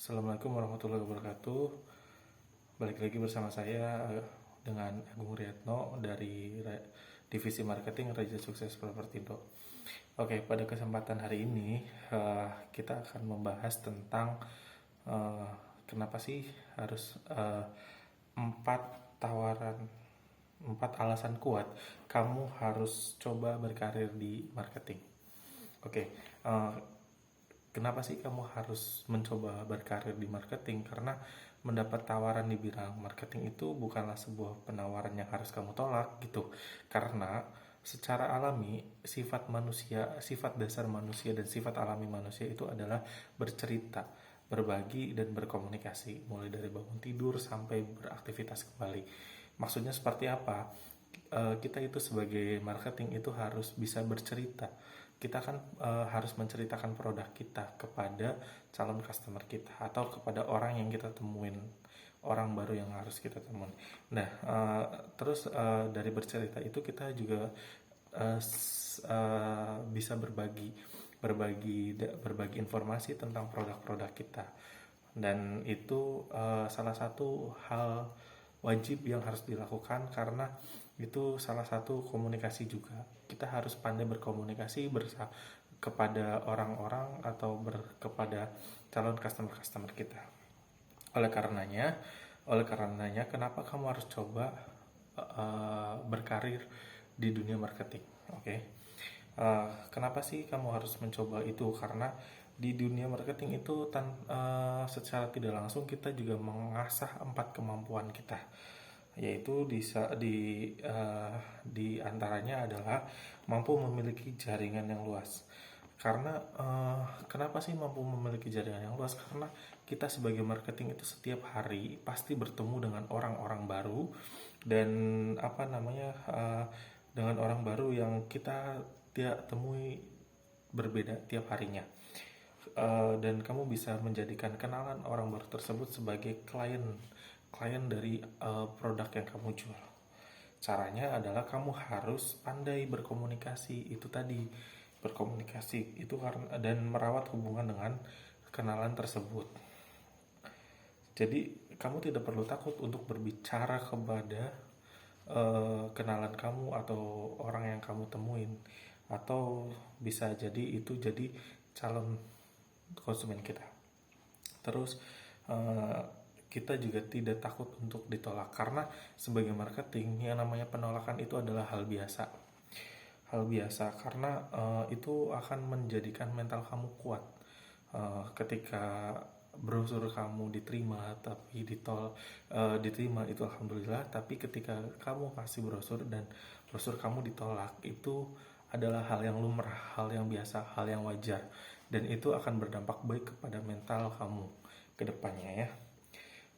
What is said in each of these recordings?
Assalamualaikum warahmatullahi wabarakatuh. Balik lagi bersama saya dengan Agung Riyatno dari Divisi Marketing Raja Sukses Propertindo. Oke, pada kesempatan hari ini kita akan membahas tentang eh, kenapa sih harus empat tawaran, empat alasan kuat kamu harus coba berkarir di marketing. Oke, eh, kenapa sih kamu harus mencoba berkarir di marketing? Karena mendapat tawaran di bidang marketing itu bukanlah sebuah penawaran yang harus kamu tolak gitu. Karena secara alami sifat manusia, sifat dasar manusia dan sifat alami manusia itu adalah bercerita, berbagi dan berkomunikasi, mulai dari bangun tidur sampai beraktivitas kembali. Maksudnya seperti apa? Kita itu sebagai marketing itu harus bisa bercerita. Kita kan harus menceritakan produk kita kepada calon customer kita atau kepada orang yang kita temuin, orang baru yang harus kita temuin. Nah, terus dari bercerita itu kita juga bisa berbagi informasi tentang produk-produk kita, dan itu salah satu hal wajib yang harus dilakukan karena itu salah satu komunikasi juga. Kita harus pandai berkomunikasi kepada orang-orang atau kepada calon customer kita. Oleh karenanya, kenapa kamu harus coba berkarir di dunia marketing? Oke. Kenapa sih kamu harus mencoba itu? Karena di dunia marketing itu secara tidak langsung kita juga mengasah empat kemampuan kita, yaitu di antaranya adalah mampu memiliki jaringan yang luas. Karena kenapa sih mampu memiliki jaringan yang luas? Karena kita sebagai marketing itu setiap hari pasti bertemu dengan orang-orang baru dan dengan orang baru yang kita tidak temui berbeda tiap harinya. Dan kamu bisa menjadikan kenalan orang baru tersebut sebagai klien dari produk yang kamu jual. Caranya adalah kamu harus pandai berkomunikasi, itu tadi, berkomunikasi itu karena dan merawat hubungan dengan kenalan tersebut. Jadi kamu tidak perlu takut untuk berbicara kepada kenalan kamu atau orang yang kamu temuin, atau bisa jadi itu jadi calon konsumen kita. Terus kita juga tidak takut untuk ditolak, karena sebagai marketing yang namanya penolakan itu adalah hal biasa. Karena itu akan menjadikan mental kamu kuat. Ketika brosur kamu diterima diterima itu alhamdulillah, tapi ketika kamu kasih brosur dan brosur kamu ditolak, itu adalah hal yang lumrah, hal yang biasa, hal yang wajar, dan itu akan berdampak baik kepada mental kamu ke depannya ya.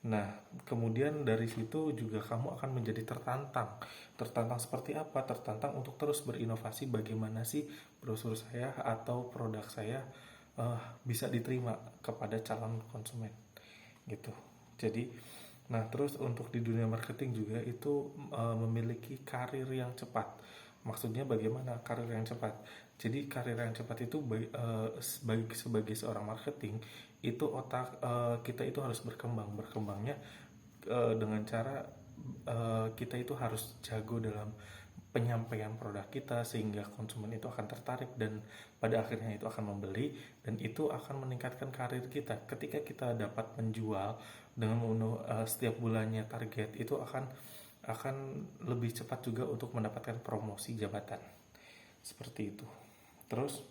Nah, kemudian dari situ juga kamu akan menjadi tertantang. Tertantang seperti apa? Tertantang untuk terus berinovasi, bagaimana sih brosur saya atau produk saya bisa diterima kepada calon konsumen gitu. Jadi, nah terus untuk di dunia marketing juga itu memiliki karir yang cepat. Maksudnya bagaimana karir yang cepat? Jadi karir yang cepat itu sebagai seorang marketing itu kita itu harus berkembangnya dengan cara kita itu harus jago dalam penyampaian produk kita sehingga konsumen itu akan tertarik dan pada akhirnya itu akan membeli, dan itu akan meningkatkan karir kita. Ketika kita dapat menjual dengan memenuhi setiap bulannya target, itu akan lebih cepat juga untuk mendapatkan promosi jabatan seperti itu. Terus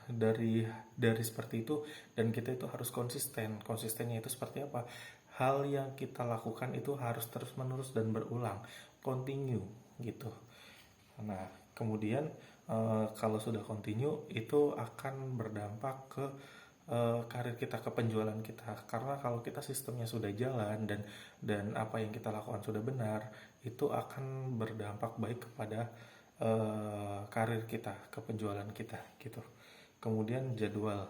dari seperti itu, dan kita itu harus konsistennya itu seperti apa? Hal yang kita lakukan itu harus terus menerus dan berulang, continue gitu. Nah kemudian kalau sudah continue itu akan berdampak ke karir kita, ke penjualan kita. Karena kalau kita sistemnya sudah jalan dan apa yang kita lakukan sudah benar, itu akan berdampak baik kepada karir kita, ke penjualan kita gitu. Kemudian jadwal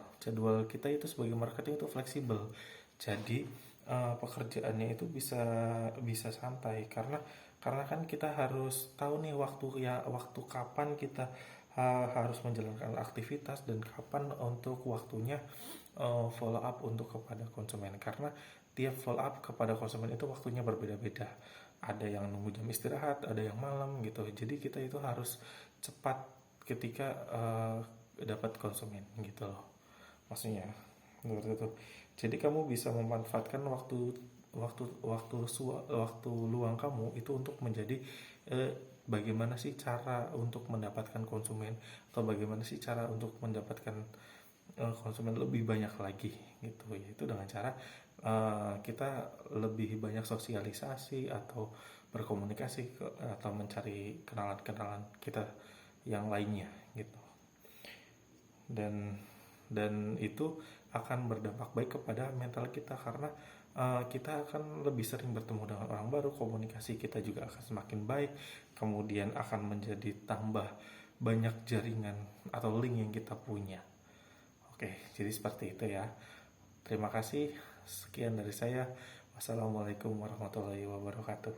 kita itu sebagai marketing itu fleksibel. Jadi pekerjaannya itu bisa santai, karena kan kita harus tahu nih waktu kapan kita harus menjalankan aktivitas dan kapan untuk waktunya follow up untuk kepada konsumen, karena tiap follow up kepada konsumen itu waktunya berbeda-beda. Ada yang nunggu jam istirahat, ada yang malam gitu. Jadi kita itu harus cepat ketika dapat konsumen gitu loh. Maksudnya seperti itu. Jadi kamu bisa memanfaatkan waktu luang kamu itu untuk menjadi bagaimana sih cara untuk mendapatkan konsumen, atau bagaimana sih cara untuk mendapatkan konsumen lebih banyak lagi gitu ya. Itu dengan cara kita lebih banyak sosialisasi atau berkomunikasi atau mencari kenalan-kenalan kita yang lainnya gitu. Dan itu akan berdampak baik kepada mental kita, karena kita akan lebih sering bertemu dengan orang baru, komunikasi kita juga akan semakin baik, kemudian akan menjadi tambah banyak jaringan atau link yang kita punya. Oke, jadi seperti itu ya. Terima kasih, sekian dari saya. Wassalamualaikum warahmatullahi wabarakatuh.